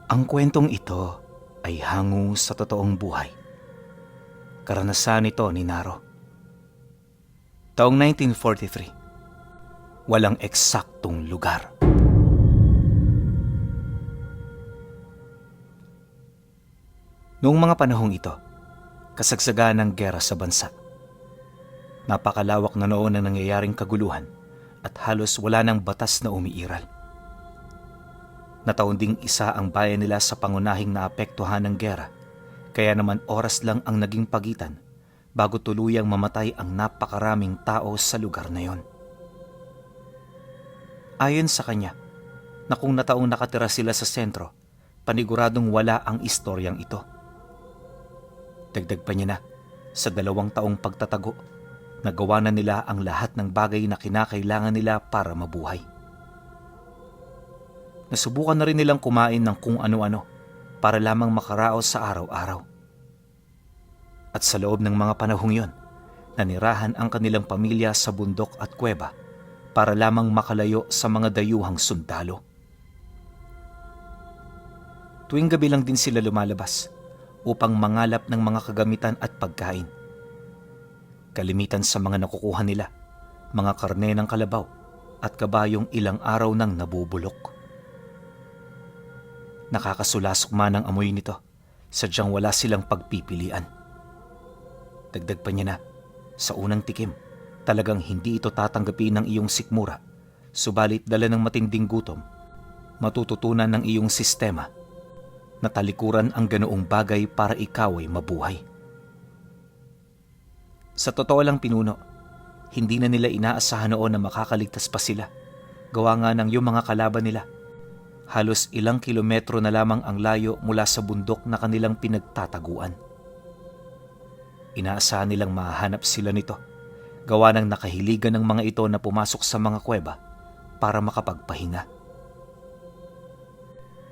Ang kwentong ito ay hango sa totoong buhay. Karanasan ito ni Naro. Taong 1943, walang eksaktong lugar. Noong mga panahong ito, kasagsagan ng giyera sa bansa. Napakalawak na noon ang nangyayaring kaguluhan at halos wala ng batas na umiiral. Nataon ding isa ang bayan nila sa pangunahing naapektuhan ng giyera, kaya naman oras lang ang naging pagitan bago tuluyang mamatay ang napakaraming tao sa lugar na yon. Ayon sa kanya, na kung nataong nakatira sila sa sentro, paniguradong wala ang istoryang ito. Dagdag pa niya na, sa 2 taong pagtatago, nagawa na nila ang lahat ng bagay na kinakailangan nila para mabuhay. Nasubukan na rin nilang kumain ng kung ano-ano para lamang makaraos sa araw-araw. At sa loob ng mga panahong yon, nanirahan ang kanilang pamilya sa bundok at kuweba para lamang makalayo sa mga dayuhang sundalo. Tuwing gabi lang din sila lumalabas upang mangalap ng mga kagamitan at pagkain. Kalimitan sa mga nakukuha nila, mga karne ng kalabaw at kabayong ilang araw nang nabubulok. Nakakasulasok man ang amoy nito, sadyang wala silang pagpipilian. Dagdag pa niya na, sa unang tikim, talagang hindi ito tatanggapin ng iyong sikmura, subalit dala ng matinding gutom, matututunan ng iyong sistema na talikuran ang ganoong bagay para ikaw ay mabuhay. Sa totoo lang pinuno, hindi na nila inaasahan noon na makakaligtas pa sila, gawa nga ng yung mga kalaban nila. Halos ilang kilometro na lamang ang layo mula sa bundok na kanilang pinagtataguan. Inaasahan nilang mahanap sila nito, gawa ng nakahiligan ng mga ito na pumasok sa mga kuweba para makapagpahinga.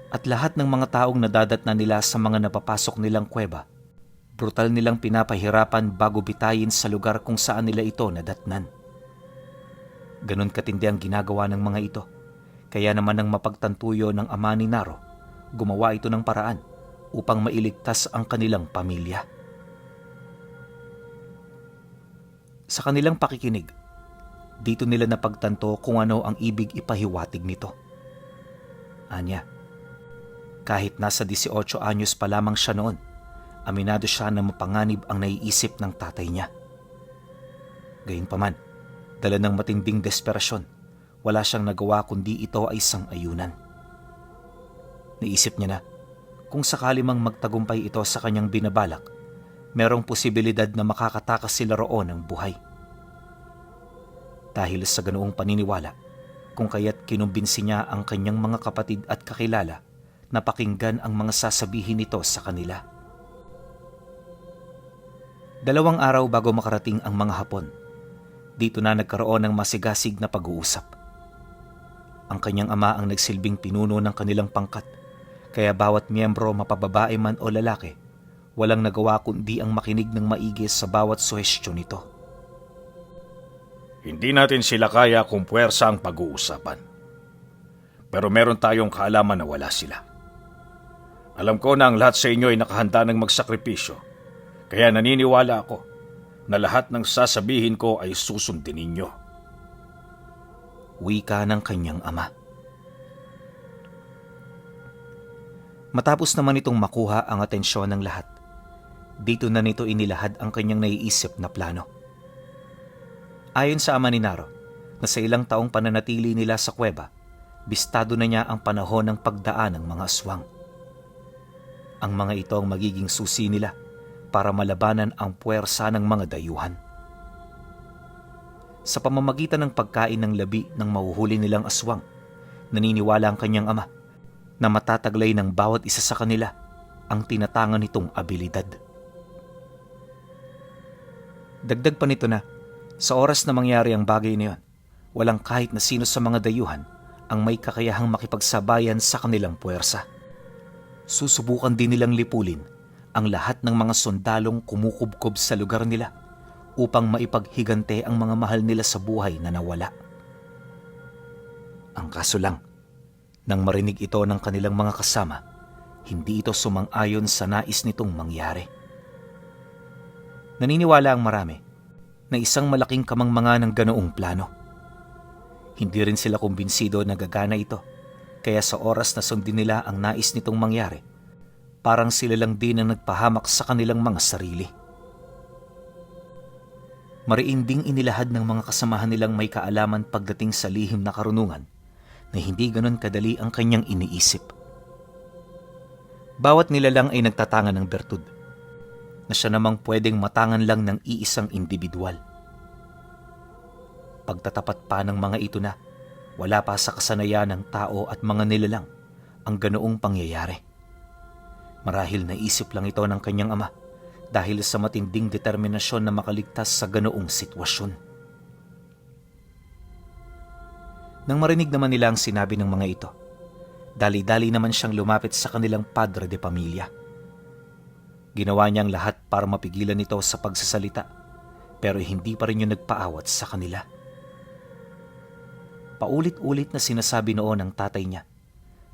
At lahat ng mga taong nadadatnan nila sa mga napapasok nilang kuweba, brutal nilang pinapahirapan bago bitayin sa lugar kung saan nila ito nadatnan. Ganon katindi ang ginagawa ng mga ito. Kaya naman nang mapagtantuyo ng ama ni Naro, gumawa ito ng paraan upang mailigtas ang kanilang pamilya. Sa kanilang pakikinig, dito nila napagtanto kung ano ang ibig ipahiwatig nito. Anya, kahit nasa 18 anyos pa lamang siya noon, aminado siya na mapanganib ang naiisip ng tatay niya. Gayunpaman, dala ng matinding desperasyon, wala siyang nagawa kundi ito ay sang-ayunan. Naisip niya na, kung sakali mang magtagumpay ito sa kanyang binabalak, merong posibilidad na makakatakas sila roon ng buhay. Dahil sa ganoong paniniwala, kung kaya't kinumbinsi niya ang kanyang mga kapatid at kakilala na pakinggan ang mga sasabihin nito sa kanila. 2 araw bago makarating ang mga Hapon, dito na nagkaroon ng masigasig na pag-uusap. Ang kanyang ama ang nagsilbing pinuno ng kanilang pangkat, kaya bawat miyembro mapababae man o lalaki, walang nagawa kundi ang makinig ng maigi sa bawat suhestyon nito. Hindi natin sila kaya kung puwersa ang pag-uusapan. Pero meron tayong kaalaman na wala sila. Alam ko na ang lahat sa inyo ay nakahanda ng magsakripisyo, kaya naniniwala ako na lahat ng sasabihin ko ay susundin ninyo. Wika ng kanyang ama. Matapos naman itong makuha ang atensyon ng lahat, dito na nito inilahad ang kanyang naiisip na plano. Ayon sa ama ni Naro, na sa ilang taong pananatili nila sa kuweba, bistado na niya ang panahon ng pagdaan ng mga aswang. Ang mga ito ang magiging susi nila para malabanan ang puwersa ng mga dayuhan. Sa pamamagitan ng pagkain ng labi ng mahuhuli nilang aswang, naniniwala ang kanyang ama na matataglay ng bawat isa sa kanila ang tinatangan nitong abilidad. Dagdag pa nito na, sa oras na mangyari ang bagay na yon, walang kahit na sino sa mga dayuhan ang may kakayahang makipagsabayan sa kanilang puwersa. Susubukan din nilang lipulin ang lahat ng mga sundalong kumukubkob sa lugar nila upang maipaghigante ang mga mahal nila sa buhay na nawala. Ang kaso lang, nang marinig ito ng kanilang mga kasama, hindi ito sumang-ayon sa nais nitong mangyari. Naniniwala ang marami na isang malaking kamangmanga ng ganoong plano. Hindi rin sila kumbinsido na gagana ito, kaya sa oras na sundin nila ang nais nitong mangyari, parang sila lang din ang nagpahamak sa kanilang mga sarili. Mariinding inilahad ng mga kasamahan nilang may kaalaman pagdating sa lihim na karunungan na hindi ganon kadali ang kanyang iniisip. Bawat nilalang ay nagtatangan ng bertud, na siya namang pwedeng matangan lang ng iisang individual. Pagtatapat pa ng mga ito na wala pa sa kasanayan ng tao at mga nilalang ang ganoong pangyayari. Marahil naisip lang ito ng kanyang ama dahil sa matinding determinasyon na makaligtas sa ganoong sitwasyon. Nang marinig naman nila ang sinabi ng mga ito, dali-dali naman siyang lumapit sa kanilang padre de pamilya. Ginawa niyang lahat para mapigilan ito sa pagsasalita, pero hindi pa rin yung nagpaawat sa kanila. Paulit-ulit na sinasabi noon ng tatay niya,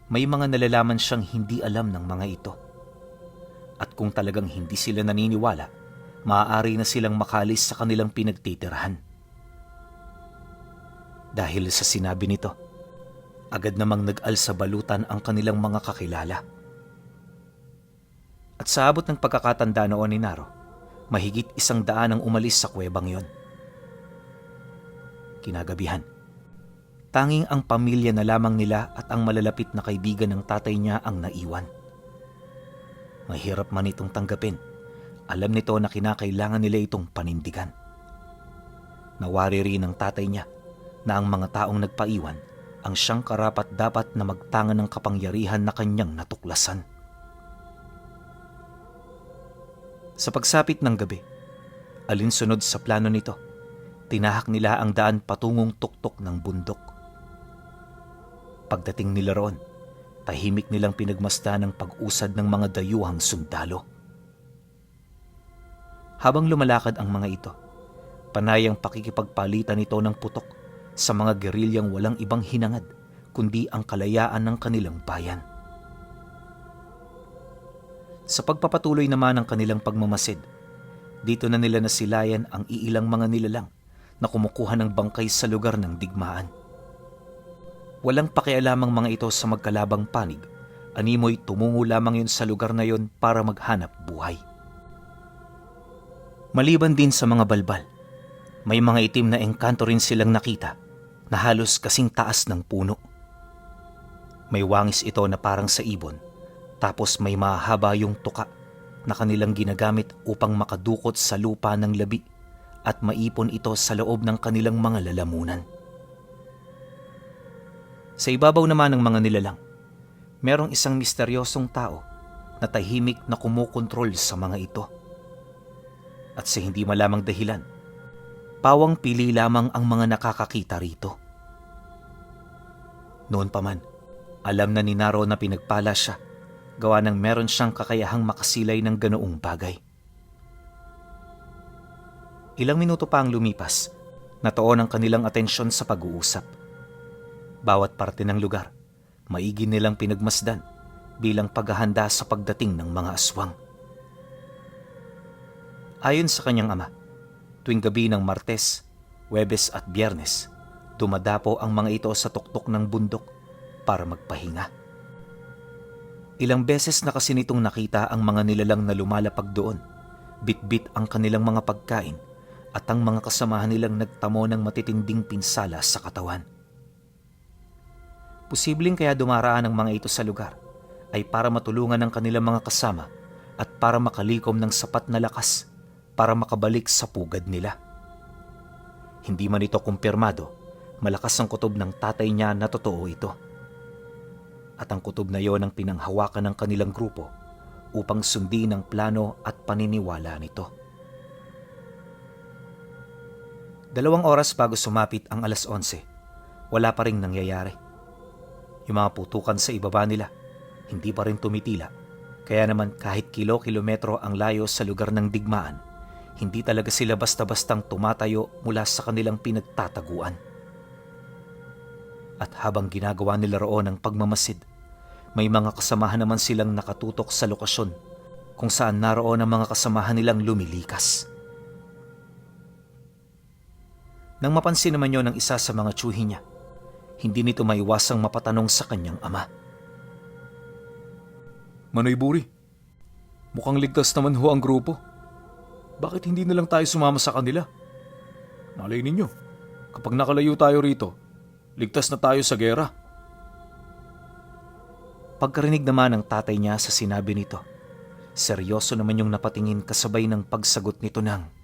may mga nalalaman siyang hindi alam ng mga ito. At kung talagang hindi sila naniniwala, maaari na silang makalis sa kanilang pinagtitirahan. Dahil sa sinabi nito, agad namang nag-al sa balutan ang kanilang mga kakilala. At sa abot ng pagkakatanda noon ni Naro, mahigit 100 ang umalis sa kuwebang yon. Kinagabihan, tanging ang pamilya na lamang nila at ang malalapit na kaibigan ng tatay niya ang naiwan. Mahirap man itong tanggapin, alam nito na kinakailangan nila itong panindigan. Nawari rin ng tatay niya na ang mga taong nagpaiwan ang siyang karapat-dapat na magtangan ng kapangyarihan na kanyang natuklasan. Sa pagsapit ng gabi, alinsunod sa plano nito, tinahak nila ang daan patungong tuktok ng bundok. Pagdating nila roon, tahimik nilang pinagmasdan ang pag-usad ng mga dayuhang sundalo. Habang lumalakad ang mga ito, panayang pakikipagpalitan ito ng putok sa mga gerilyang walang ibang hinangad kundi ang kalayaan ng kanilang bayan. Sa pagpapatuloy naman ng kanilang pagmamasid, dito na nila nasilayan ang iilang mga nilalang na kumukuha ng bangkay sa lugar ng digmaan. Walang pakialamang mga ito sa magkalabang panig, animoy tumungo lamang yun sa lugar na yon para maghanap buhay. Maliban din sa mga balbal, may mga itim na engkanto rin silang nakita na halos kasing taas ng puno. May wangis ito na parang sa ibon, tapos may mahaba yung tuka na kanilang ginagamit upang makadukot sa lupa ng labi at maipon ito sa loob ng kanilang mga lalamunan. Sa ibabaw naman ng mga nilalang, merong isang misteryosong tao na tahimik na kumukontrol sa mga ito. At sa hindi malamang dahilan, pawang pili lamang ang mga nakakakita rito. Noon pa man, alam na ni Naro na pinagpala siya, gawa ng meron siyang kakayahang makasilay ng ganoong bagay. Ilang minuto pa ang lumipas, natuon ang kanilang atensyon sa pag-uusap. Bawat parte ng lugar, maigi nilang pinagmasdan bilang paghahanda sa pagdating ng mga aswang. Ayon sa kanyang ama, tuwing gabi ng Martes, Huwebes at Biyernes, dumadapo ang mga ito sa tuktok ng bundok para magpahinga. Ilang beses na kasi nitong nakita ang mga nilalang na lumalapag doon, bit-bit ang kanilang mga pagkain at ang mga kasamahan nilang nagtamo ng matitinding pinsala sa katawan. Posibleng kaya dumaraan ang mga ito sa lugar ay para matulungan ang kanilang mga kasama at para makalikom ng sapat na lakas para makabalik sa pugad nila. Hindi man ito kumpirmado, malakas ang kutob ng tatay niya na totoo ito. At ang kutob na yon ang pinanghawakan ng kanilang grupo upang sundin ang plano at paniniwala nito. 2 oras bago sumapit ang 11:00, wala pa ring nangyayari. Yung mga putukan sa ibaba nila, hindi pa rin tumitila, kaya naman kahit kilo-kilometro ang layo sa lugar ng digmaan, hindi talaga sila basta-bastang tumatayo mula sa kanilang pinagtataguan. At habang ginagawa nila roon ang pagmamasid, May mga kasamahan naman silang nakatutok sa lokasyon kung saan naroon ang mga kasamahan nilang lumilikas. Nang mapansin naman yon ng isa sa mga tiyuhi niya, hindi nito maiwasang mapatanong sa kanyang ama. Manoy Buri, mukhang ligtas naman ho ang grupo. Bakit hindi na lang tayo sumama sa kanila? Malay ninyo, kapag nakalayo tayo rito, ligtas na tayo sa gera. Pagkarinig naman ng tatay niya sa sinabi nito, seryoso naman yung napatingin kasabay ng pagsagot nito ng,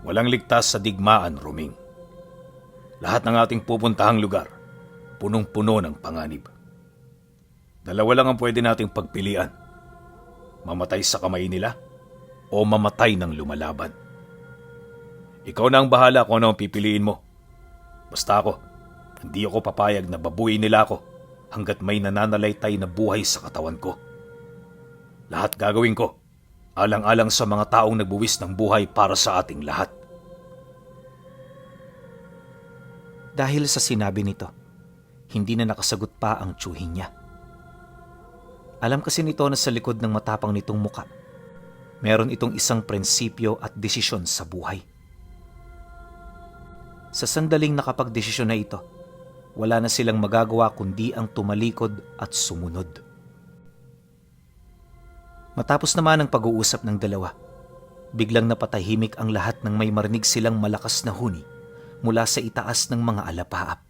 Walang ligtas sa digmaan, Ruming. Lahat ng ating pupuntahang lugar, punong-puno ng panganib. Dalawa lang ang pwede nating pagpilian. Mamatay sa kamay nila o mamatay ng lumalaban. Ikaw na ang bahala kung ano ang pipiliin mo. Basta ako, hindi ako papayag na babuyin nila ako hanggat may nananalaytay na buhay sa katawan ko. Lahat gagawin ko, alang-alang sa mga taong nagbuwis ng buhay para sa ating lahat. Dahil sa sinabi nito, hindi na nakasagot pa ang tiyuhin niya. Alam kasi nito na sa likod ng matapang nitong muka, meron itong isang prinsipyo at desisyon sa buhay. Sa sandaling nakapagdesisyon na ito, wala na silang magagawa kundi ang tumalikod at sumunod. Matapos naman ang pag-uusap ng dalawa, biglang napatahimik ang lahat nang may marinig silang malakas na huni mula sa itaas ng mga alapaap.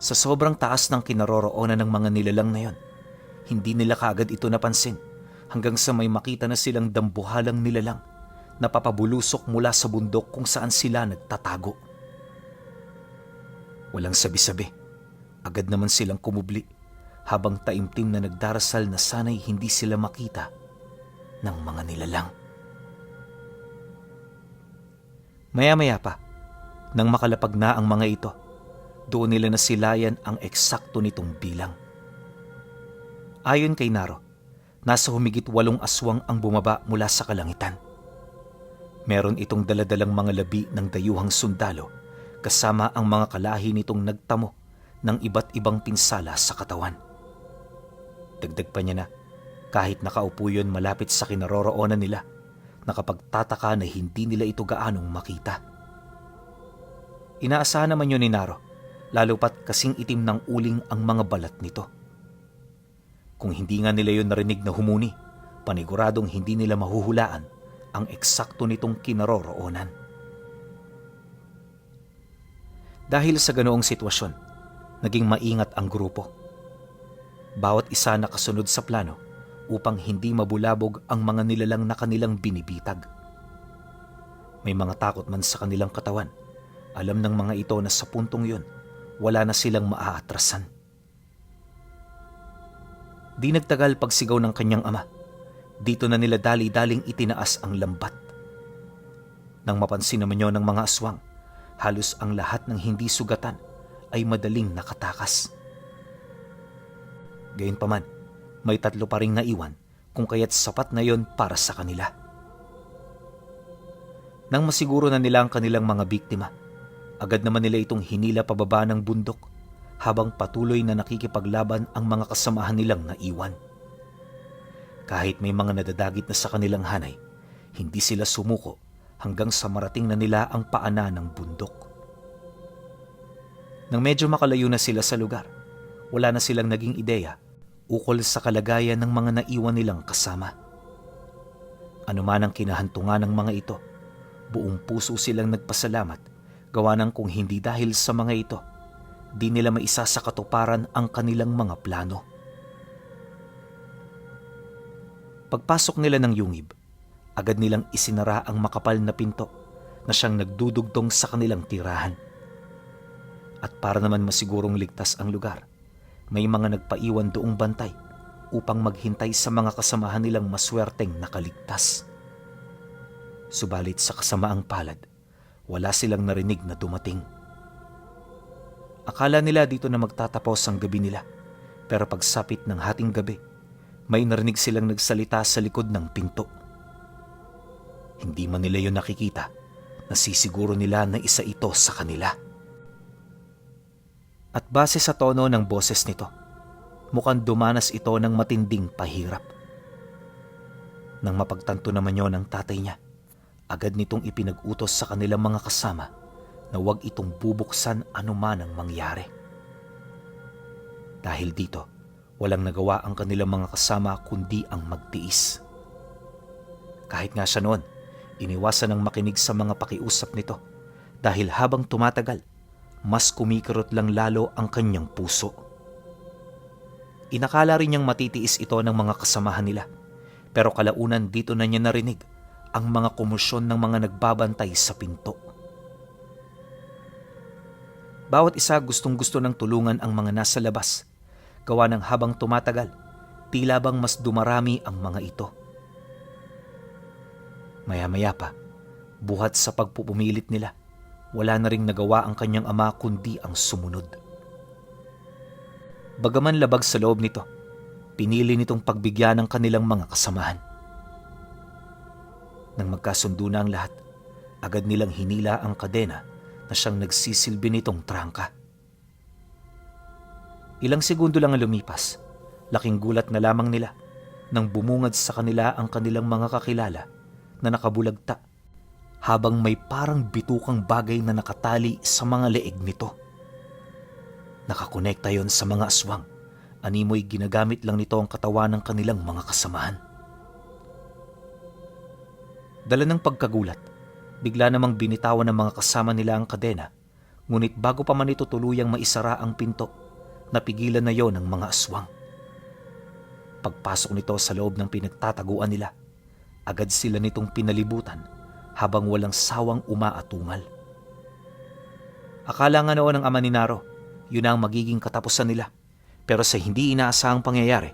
Sa sobrang taas ng kinaroroonan ng mga nilalang na yon, hindi nila kaagad ito napansin hanggang sa may makita na silang dambuhalang nilalang na papabulusok mula sa bundok kung saan sila nagtatago. Walang sabi-sabi, agad naman silang kumubli habang taimtim na nagdarasal na sana'y hindi sila makita ng mga nilalang. Maya-maya pa, nang makalapag na ang mga ito, doon nila nasilayan ang eksakto nitong bilang. Ayon kay Naro, nasa humigit 8 aswang ang bumaba mula sa kalangitan. Meron itong daladalang mga labi ng dayuhang sundalo kasama ang mga kalahi nitong nagtamo ng iba't ibang pinsala sa katawan. Dagdag pa niya na kahit nakaupo yun malapit sa kinaroroonan nila, nakapagtataka na hindi nila ito gaanong makita. Inaasahan naman yun ni Naro, lalo pat kasing itim ng uling ang mga balat nito. Kung hindi nga nila yun narinig na humuni, paniguradong hindi nila mahuhulaan ang eksakto nitong kinaroroonan. Dahil sa ganoong sitwasyon, naging maingat ang grupo. Bawat isa nakasunod sa plano upang hindi mabulabog ang mga nilalang na kanilang binibitag. May mga takot man sa kanilang katawan, alam ng mga ito na sa puntong yun, wala na silang maaatrasan. Di nagtagal pagsigaw ng kanyang ama, dito na nila dali-daling itinaas ang lambat. Nang mapansin naman yun ng mga aswang, halos ang lahat ng hindi sugatan ay madaling nakatakas. Gayunpaman, may 3 pa ring naiwan kung kaya't sapat na yon para sa kanila. Nang masiguro na nila ang kanilang mga biktima, agad naman nila itong hinila pababa ng bundok habang patuloy na nakikipaglaban ang mga kasamahan nilang naiwan. Kahit may mga nadadagit na sa kanilang hanay, hindi sila sumuko hanggang sa marating na nila ang paanan ng bundok. Nang medyo makalayo na sila sa lugar, wala na silang naging ideya ukol sa kalagayan ng mga naiwan nilang kasama. Ano man ang kinahantungan ng mga ito, buong puso silang nagpasalamat, gawa ng kung hindi dahil sa mga ito, di nila maisa sa katuparan ang kanilang mga plano. Pagpasok nila ng yungib, agad nilang isinara ang makapal na pinto na siyang nagdudugtong sa kanilang tirahan. At para naman masigurong ligtas ang lugar, may mga nagpaiwan doong bantay upang maghintay sa mga kasamahan nilang maswerteng nakaligtas. Subalit sa kasamaang palad, wala silang narinig na dumating. Akala nila dito na magtatapos ang gabi nila, pero pagsapit ng hating gabi, may narinig silang nagsalita sa likod ng pinto. Hindi man nila yun nakikita, nasisiguro nila na isa ito sa kanila. At base sa tono ng boses nito, mukhang dumanas ito ng matinding pahirap. Nang mapagtanto naman yon ng tatay niya, agad nitong ipinag-utos sa kanilang mga kasama na huwag itong bubuksan anuman ang mangyari. Dahil dito, walang nagawa ang kanilang mga kasama kundi ang magtiis. Kahit nga siya noon, iniwasan ng makinig sa mga pakiusap nito dahil habang tumatagal, mas kumikirot lang lalo ang kanyang puso. Inakala rin niyang matitiis ito ng mga kasamahan nila, pero kalaunan dito na niya narinig ang mga komosyon ng mga nagbabantay sa pinto. Bawat isa gustong-gusto ng tulungan ang mga nasa labas, gawa ng habang tumatagal, tila bang mas dumarami ang mga ito. Maya-maya pa, buhat sa pagpupumilit nila, wala na ring nagawa ang kanyang ama kundi ang sumunod. Bagaman labag sa loob nito, pinili nitong pagbigyan ng kanilang mga kasamahan. Nang magkasundo na ang lahat, agad nilang hinila ang kadena na siyang nagsisilbi nitong trangka. Ilang segundo lang ang lumipas, laking gulat na lamang nila nang bumungad sa kanila ang kanilang mga kakilala na nakabulagta habang may parang bitukang bagay na nakatali sa mga leeg nito. Nakakonekta yon sa mga aswang. Animoy ginagamit lang nito ang katawan ng kanilang mga kasamahan. Dala ng pagkagulat, bigla namang binitawan ng mga kasama nila ang kadena, ngunit bago pa man ito tuluyang maisara ang pinto, napigilan na yon ng mga aswang. Pagpasok nito sa loob ng pinagtataguan nila, agad sila nitong pinalibutan habang walang sawang umaatungal. Akala nga noon ng ama ni Naro, yun ang magiging katapusan nila. Pero sa hindi inaasahang pangyayari,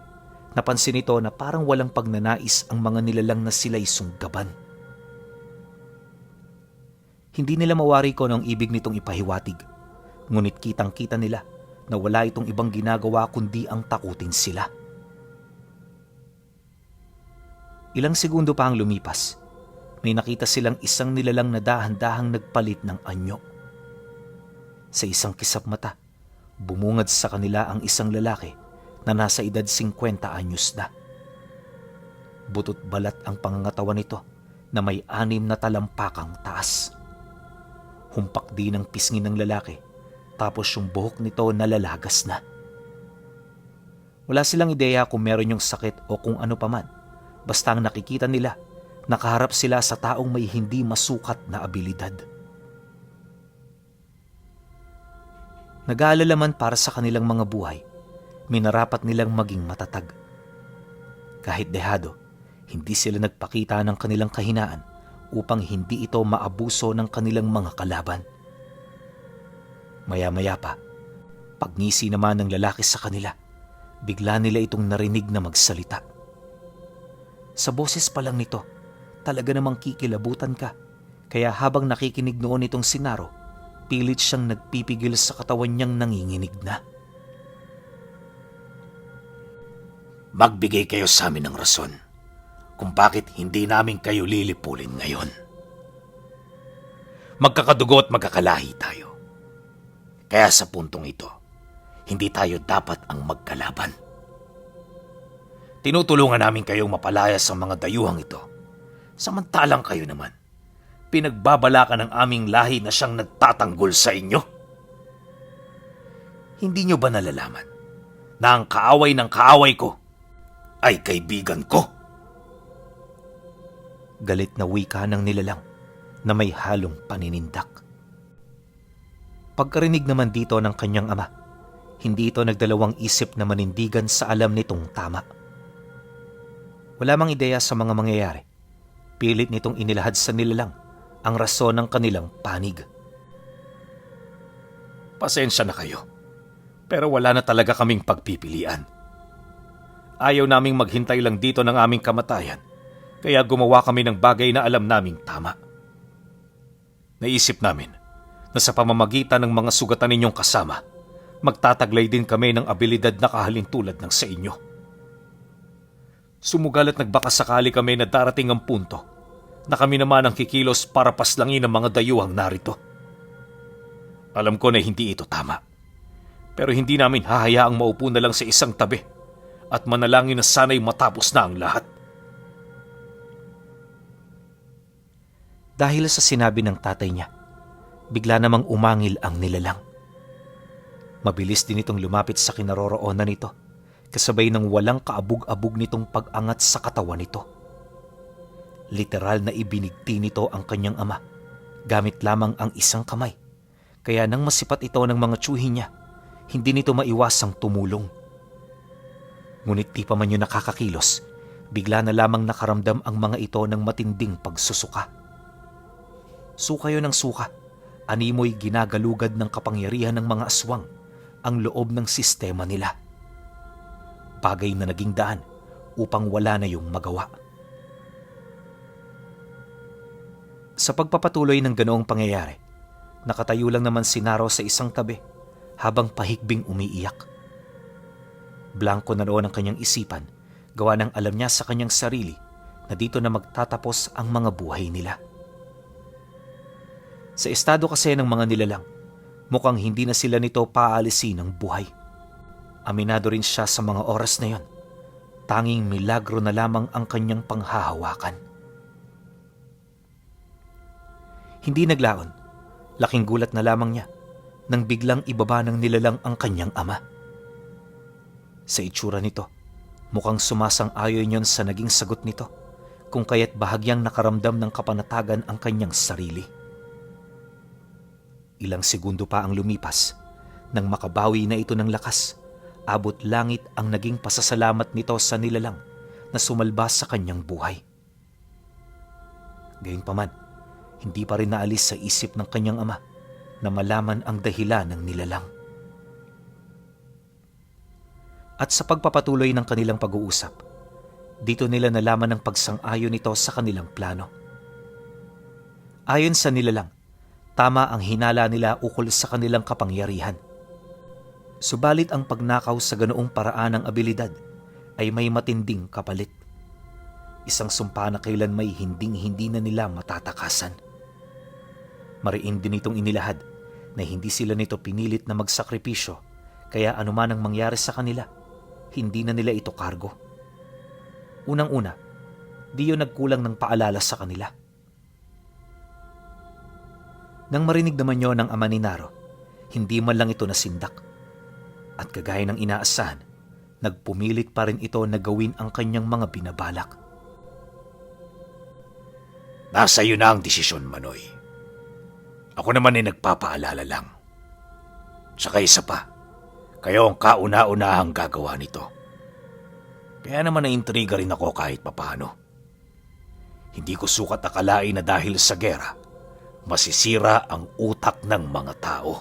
napansin nito na parang walang pagnanais ang mga nilalang na sila'y sunggaban. Hindi nila mawari ko ang ibig nitong ipahiwatig, ngunit kitang-kita nila na wala itong ibang ginagawa kundi ang takutin sila. Ilang segundo pa ang lumipas, may nakita silang isang nilalang na dahan-dahang nagpalit ng anyo. Sa isang kisap mata, bumungad sa kanila ang isang lalaki na nasa edad 50 anyos na. Butot balat ang pangangatawan nito na may 6 na talampakang taas. Humpak din ang pisngi ng lalaki, tapos yung buhok nito nalalagas na. Wala silang ideya kung meron yung sakit o kung ano paman, basta ang nakikita nila, nakaharap sila sa taong may hindi masukat na abilidad. Nag-aalala man para sa kanilang mga buhay, minarapat nilang maging matatag. Kahit dehado, hindi sila nagpakita ng kanilang kahinaan upang hindi ito maabuso ng kanilang mga kalaban. Maya-maya pa, pagngisi naman ng lalaki sa kanila, bigla nila itong narinig na magsalita. Sa boses pa lang nito, talaga namang kikilabutan ka, kaya habang nakikinig noon itong si Naro, pilit siyang nagpipigil sa katawan niyang nanginginig na. Magbigay kayo sa amin ng rason kung bakit hindi namin kayo lilipulin ngayon. Magkakadugo at magkakalahi tayo. Kaya sa puntong ito, hindi tayo dapat ang magkalaban. Tinutulungan namin kayong mapalaya sa mga dayuhang ito. Samantalang kayo naman, pinagbabalakan ng aming lahi na siyang nagtatanggol sa inyo? Hindi nyo ba nalalaman na ang kaaway ng kaaway ko ay kaibigan ko? Galit na wika ng nilalang na may halong paninindak. Pagkarinig naman dito ng kanyang ama, hindi ito nagdalawang isip na manindigan sa alam nitong tama. Wala mang ideya sa mga mangyayari. Pilit nitong inilahad sa nilalang ang rason ng kanilang panig. Pasensya na kayo, pero wala na talaga kaming pagpipilian. Ayaw naming maghintay lang dito ng aming kamatayan, kaya gumawa kami ng bagay na alam naming tama. Naisip namin na sa pamamagitan ng mga sugatan ninyong kasama, magtataglay din kami ng abilidad na kahalintulad ng sa inyo. Sumugal at nagbakasakali kami na darating ang punto na kami naman ang kikilos para paslangin ang mga dayuhang narito. Alam ko na hindi ito tama, Pero hindi namin hahayaang maupo na lang sa isang tabi at manalangin na sana'y matapos na ang lahat. Dahil sa sinabi ng tatay niya, bigla namang umangil ang nilalang. Mabilis din itong lumapit sa kinaroroonan nito, kasabay ng walang kaabog-abog nitong pag-angat sa katawan nito. Literal na ibinigti nito ang kanyang ama, gamit lamang ang isang kamay. Kaya nang masipat ito ng mga tsuhi niya, hindi nito maiwasang tumulong. Ngunit di pa man yun nakakakilos, bigla na lamang nakaramdam ang mga ito ng matinding pagsusuka. Suka yun ng suka, animoy ginagalugad ng kapangyarihan ng mga aswang ang loob ng sistema nila. Bagay na naging daan upang wala na yung magawa. Sa pagpapatuloy ng ganoong pangyayari, nakatayo lang naman si Naro sa isang tabi habang pahikbing umiiyak. Blanko na noon ang kanyang isipan, gawa ng alam niya sa kanyang sarili na dito na magtatapos ang mga buhay nila. Sa estado kasi ng mga nilalang, mukhang hindi na sila nito paalisin ng buhay. Aminado rin siya sa mga oras na yon. Tanging milagro na lamang ang kanyang panghahawakan. Hindi naglaon, laking gulat na lamang niya nang biglang ibaba ng nilalang ang kanyang ama. Sa itsura nito, mukhang sumasang-ayon yon sa naging sagot nito, kung kaya't bahagyang nakaramdam ng kapanatagan ang kanyang sarili. Ilang segundo pa ang lumipas nang makabawi na ito ng lakas. Abot langit ang naging pasasalamat nito sa nilalang na sumalba sa kanyang buhay. Gayunpaman, hindi pa rin naalis sa isip ng kanyang ama na malaman ang dahilan ng nilalang. At sa pagpapatuloy ng kanilang pag-uusap, dito nila nalaman ang pagsang-ayon nito sa kanilang plano. Ayon sa nilalang, tama ang hinala nila ukol sa kanilang kapangyarihan. Subalit ang pagnakaw sa ganoong paraan ng abilidad ay may matinding kapalit. Isang sumpa na kailan may hinding-hindi na nila matatakasan. Mariin din itong inilahad na hindi sila nito pinilit na magsakripisyo, kaya anuman ang mangyari sa kanila, hindi na nila ito kargo. Unang-una, di yun nagkulang ng paalala sa kanila. Nang marinig naman yun ng ama ni Naro, hindi man lang ito nasindak. At kagaya ng inaasahan, nagpumilit pa rin ito na gawin ang kanyang mga binabalak. Nasa iyo na ang desisyon, Manoy. Ako naman ay nagpapaalala lang. Saka isa pa, kayo ang kauna-unahang gagawa nito. Kaya naman naintriga rin ako kahit papaano. Hindi ko sukat akalain na dahil sa gera, masisira ang utak ng mga tao.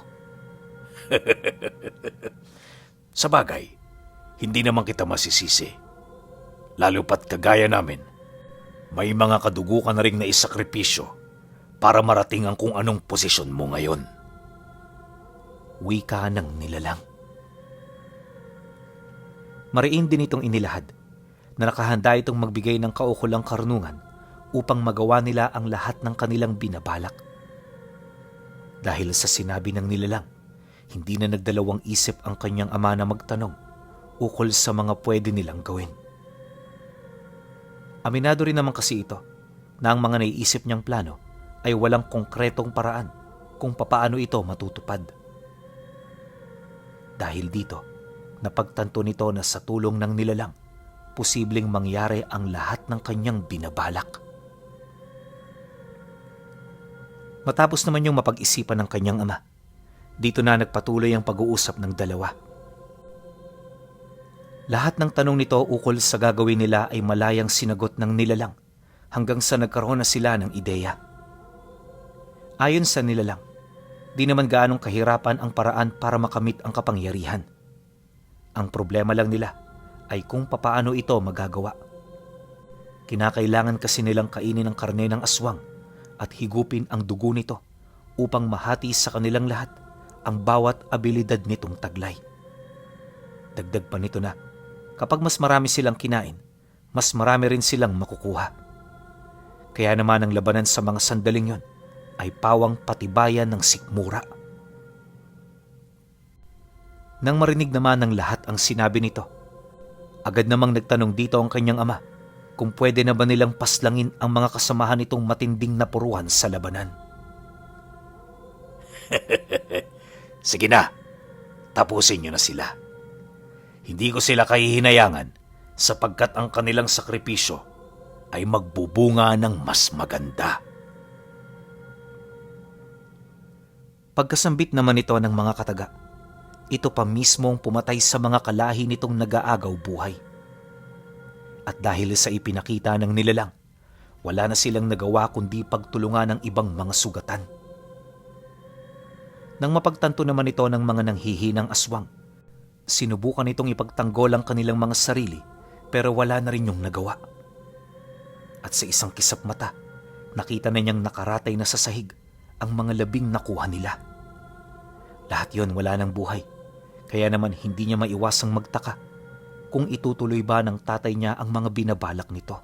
Sa bagay, hindi naman kita masisisi. Lalo pat kagaya namin, may mga kadugo ka na ring naisakripisyo para marating ang kung anong posisyon mo ngayon. Wika ng nilalang. Mariin din itong inilahad na nakahanda itong magbigay ng kaukulang karunungan upang magawa nila ang lahat ng kanilang binabalak. Dahil sa sinabi ng nilalang, hindi na nagdalawang isip ang kanyang ama na magtanong ukol sa mga pwede nilang gawin. Aminado rin naman kasi ito na ang mga naiisip niyang plano ay walang konkretong paraan kung papaano ito matutupad. Dahil dito, napagtanto nito na sa tulong ng nilalang, posibleng mangyari ang lahat ng kanyang binabalak. Matapos naman yung mapag-isipan ng kanyang ama, dito na nagpatuloy ang pag-uusap ng dalawa. Lahat ng tanong nito ukol sa gagawin nila ay malayang sinagot ng nilalang hanggang sa nagkaroon na sila ng ideya. Ayon sa nilalang, di naman gaanong kahirapan ang paraan para makamit ang kapangyarihan. Ang problema lang nila ay kung papaano ito magagawa. Kinakailangan kasi nilang kainin ang karne ng aswang at higupin ang dugo nito upang mahati sa kanilang lahat ang bawat abilidad nitong taglay. Dagdag pa nito na, kapag mas marami silang kinain, mas marami rin silang makukuha. Kaya naman ang labanan sa mga sandaling yon ay pawang patibayan ng sikmura. Nang marinig naman ng lahat ang sinabi nito, agad namang nagtanong dito ang kanyang ama kung pwede na ba nilang paslangin ang mga kasamahan nitong matinding napuruhan sa labanan. Sige na, tapusin niyo na sila. Hindi ko sila kahihinayangan sapagkat ang kanilang sakripisyo ay magbubunga ng mas maganda. Pagkasambit naman ito ng mga kataga, ito pa mismo ang pumatay sa mga kalahi nitong nag-aagaw buhay. At dahil sa ipinakita ng nilalang, wala na silang nagawa kundi pagtulungan ng ibang mga sugatan. Nang mapagtanto naman ito ng mga nanghihinang aswang, sinubukan itong ipagtanggol ang kanilang mga sarili pero wala na rin yung nagawa. At sa isang kisap mata, nakita na niyang nakaratay na sa sahig ang mga labing nakuha nila. Lahat yon wala ng buhay, kaya naman hindi niya maiwasang magtaka kung itutuloy ba ng tatay niya ang mga binabalak nito.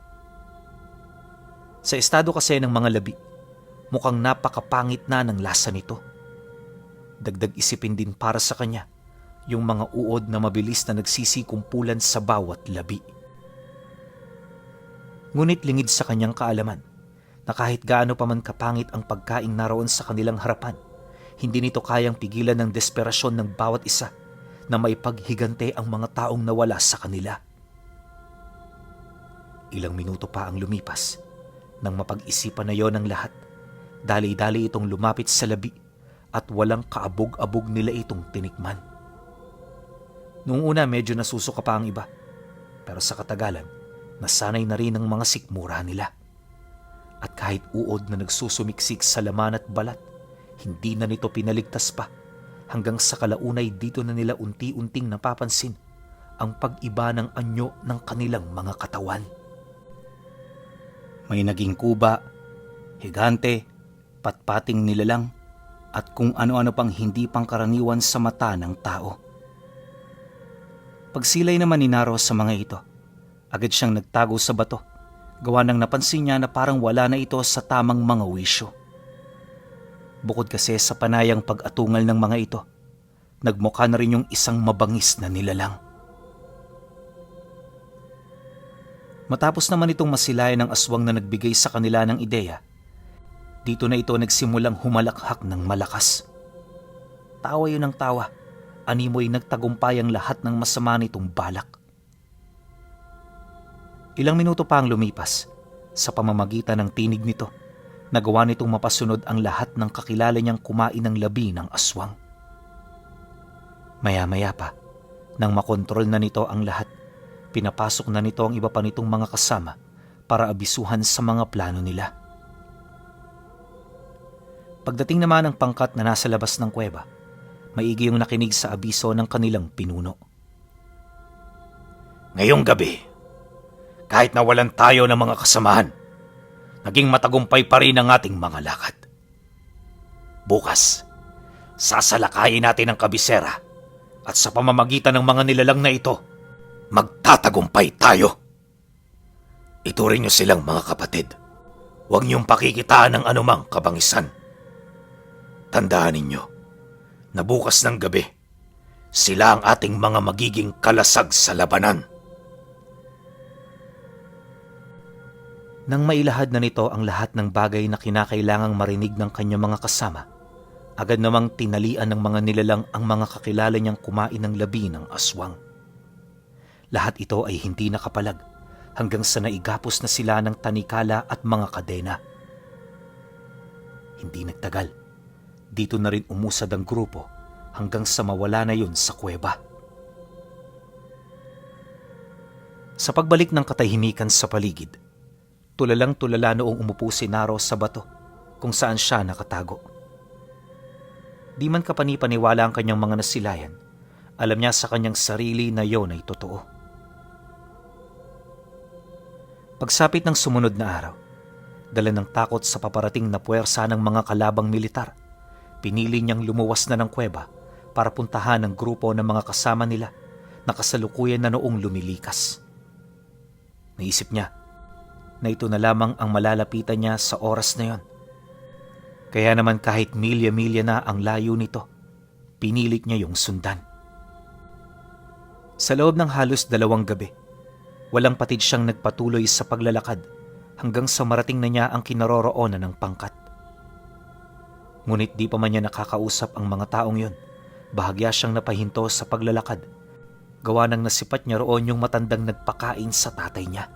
Sa estado kasi ng mga labi, mukhang napakapangit na ng lasa nito. Dagdag isipin din para sa kanya yung mga uod na mabilis na nagsisikumpulan sa bawat labi. Ngunit lingid sa kanyang kaalaman na kahit gaano pa man kapangit ang pagkaing naroon sa kanilang harapan, hindi nito kayang pigilan ng desperasyon ng bawat isa na maipaghigante ang mga taong nawala sa kanila. Ilang minuto pa ang lumipas nang mapag-isipan na yon ng lahat. Dali-dali itong lumapit sa labi at walang kaabog-abog nila itong tinikman. Noong una medyo nasusuka pa ang iba, pero sa katagalan, nasanay na rin ang mga sikmura nila. At kahit uod na nagsusumiksik sa laman at balat, hindi na nito pinaligtas pa hanggang sa kalaunay dito na nila unti-unting napapansin ang pag-iba ng anyo ng kanilang mga katawan. May naging kuba, higante, patpating nilalang, at kung ano-ano pang hindi pangkaraniwan sa mata ng tao. Pagsilay naman ni Naro sa mga ito, agad siyang nagtago sa bato, gawa nang napansin niya na parang wala na ito sa tamang mga wisyo. Bukod kasi sa panayang pag-atungal ng mga ito, nagmukha na rin yung isang mabangis na nilalang. Matapos naman itong masilayan ng aswang na nagbigay sa kanila ng ideya, dito na ito nagsimulang humalakhak ng malakas. Tawa yun ng tawa, animoy nagtagumpay ang lahat ng masama nitong balak. Ilang minuto pa ang lumipas, sa pamamagitan ng tinig nito, nagawa nitong mapasunod ang lahat ng kakilala niyang kumain ng labi ng aswang. Maya-maya pa, nang makontrol na nito ang lahat, pinapasok na nito ang iba pa nitong mga kasama para abisuhan sa mga plano nila. Pagdating naman ng pangkat na nasa labas ng kuweba, maigi yung nakinig sa abiso ng kanilang pinuno. Ngayong gabi, kahit nawalan tayo ng mga kasamahan, naging matagumpay pa rin ang ating mga lakad. Bukas, sasalakayin natin ang kabisera at sa pamamagitan ng mga nilalang na ito, magtatagumpay tayo. Ituring niyo silang mga kapatid. Huwag niyong pakikitaan ng anumang kabangisan. Tandaan ninyo na bukas ng gabi, sila ang ating mga magiging kalasag sa labanan. Nang mailahad na nito ang lahat ng bagay na kinakailangang marinig ng kanyang mga kasama, agad namang tinalian ng mga nilalang ang mga kakilala niyang kumain ng labi ng aswang. Lahat ito ay hindi nakapalag hanggang sa naigapos na sila ng tanikala at mga kadena. Hindi nagtagal, dito na rin umusad ang grupo hanggang sa mawala na yun sa kuweba. Sa pagbalik ng katahimikan sa paligid, tulalang-tulala noong umupo si Naro sa bato kung saan siya nakatago. Di man kapanipaniwala ang kanyang mga nasilayan, alam niya sa kanyang sarili na yon ay totoo. Pagsapit ng sumunod na araw, dala ng takot sa paparating na puwersa ng mga kalabang militar, pinili niyang lumuwas na ng kuweba para puntahan ang grupo ng mga kasama nila na kasalukuyan na noong lumilikas. Naisip niya na ito na lamang ang malalapitan niya sa oras na yon. Kaya naman kahit milya-milya na ang layo nito, pinilit niya yung sundan. Sa loob ng halos 2 gabi, walang patid siyang nagpatuloy sa paglalakad hanggang sa marating na niya ang kinaroroonan ng pangkat. Ngunit di pa man niya nakakausap ang mga taong yun, bahagya siyang napahinto sa paglalakad. Gawa ng nasipat niya roon yung matandang nagpakain sa tatay niya.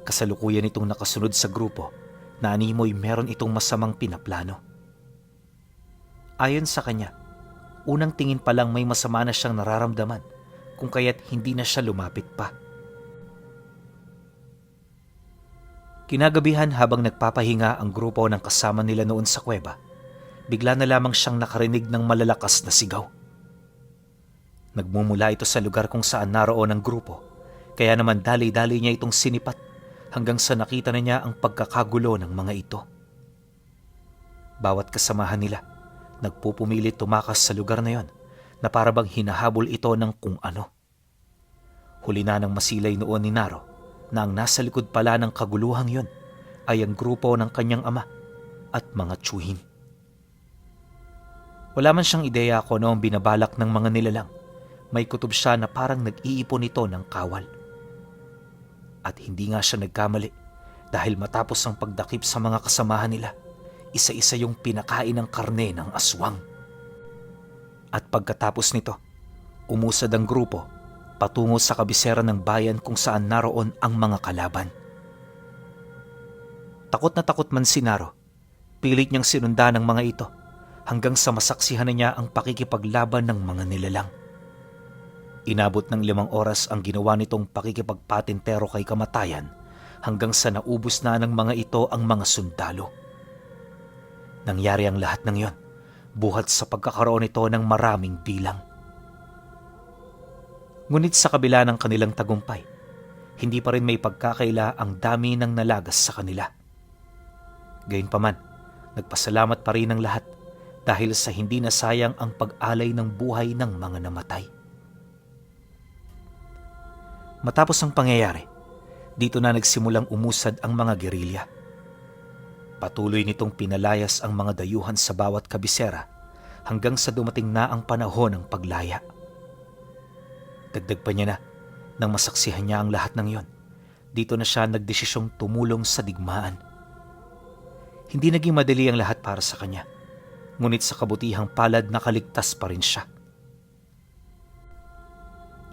Kasalukuyan itong nakasunod sa grupo na animoy meron itong masamang pinaplano. Ayon sa kanya, unang tingin pa lang may masama na siyang nararamdaman kung kaya't hindi na siya lumapit pa. Kinagabihan habang nagpapahinga ang grupo ng kasama nila noon sa kuweba, bigla na lamang siyang nakarinig ng malalakas na sigaw. Nagmumula ito sa lugar kung saan naroon ang grupo, kaya naman dali-dali niya itong sinipat hanggang sa nakita na niya ang pagkakagulo ng mga ito. Bawat kasamahan nila, nagpupumilit tumakas sa lugar na yon na parabang hinahabol ito ng kung ano. Huli na nang masilay noon ni Naro na ang nasa likod pala ng kaguluhang yon ay ang grupo ng kanyang ama at mga tiyuhin. Wala man siyang ideya kung ano ang binabalak ng mga nilalang. May kutob siya na parang nag-iipon ito ng kawal. At hindi nga siya nagkamali dahil matapos ang pagdakip sa mga kasamahan nila, isa-isa yung pinakain ng karne ng aswang. At pagkatapos nito, umusad ang grupo patungo sa kabisera ng bayan kung saan naroon ang mga kalaban. Takot na takot man si Naro, pilit niyang sinundan ng mga ito hanggang sa masaksihan na niya ang pakikipaglaban ng mga nilalang. Inabot ng 5 oras ang ginawa nitong pakikipagpatintero kay kamatayan hanggang sa naubos na ng mga ito ang mga sundalo. Nangyari ang lahat ng iyon buhat sa pagkakaroon nito ng maraming bilang. Ngunit sa kabila ng kanilang tagumpay, hindi pa rin may pagkakaila ang dami ng nalagas sa kanila. Gayunpaman, nagpasalamat pa rin ang lahat dahil sa hindi nasayang ang pag-alay ng buhay ng mga namatay. Matapos ang pangyayari, dito na nagsimulang umusad ang mga gerilya. Patuloy nitong pinalayas ang mga dayuhan sa bawat kabisera hanggang sa dumating na ang panahon ng paglaya. Dagdag pa niya na, nang masaksihan niya ang lahat ng iyon, dito na siya nagdesisyong tumulong sa digmaan. Hindi naging madali ang lahat para sa kanya, ngunit sa kabutihang palad nakaligtas pa rin siya.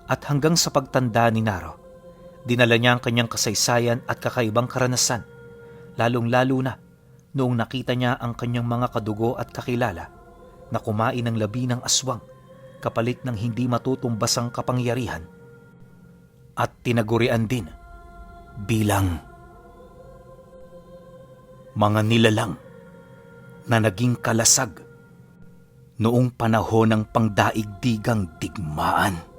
At hanggang sa pagtanda ni Naro, dinala niya ang kanyang kasaysayan at kakaibang karanasan, lalong-lalo na noong nakita niya ang kanyang mga kadugo at kakilala na kumain ng labi ng aswang kapalit ng hindi matutumbasang kapangyarihan at tinagurian din bilang mga nilalang na naging kalasag noong panahon ng pangdaigdigang digmaan.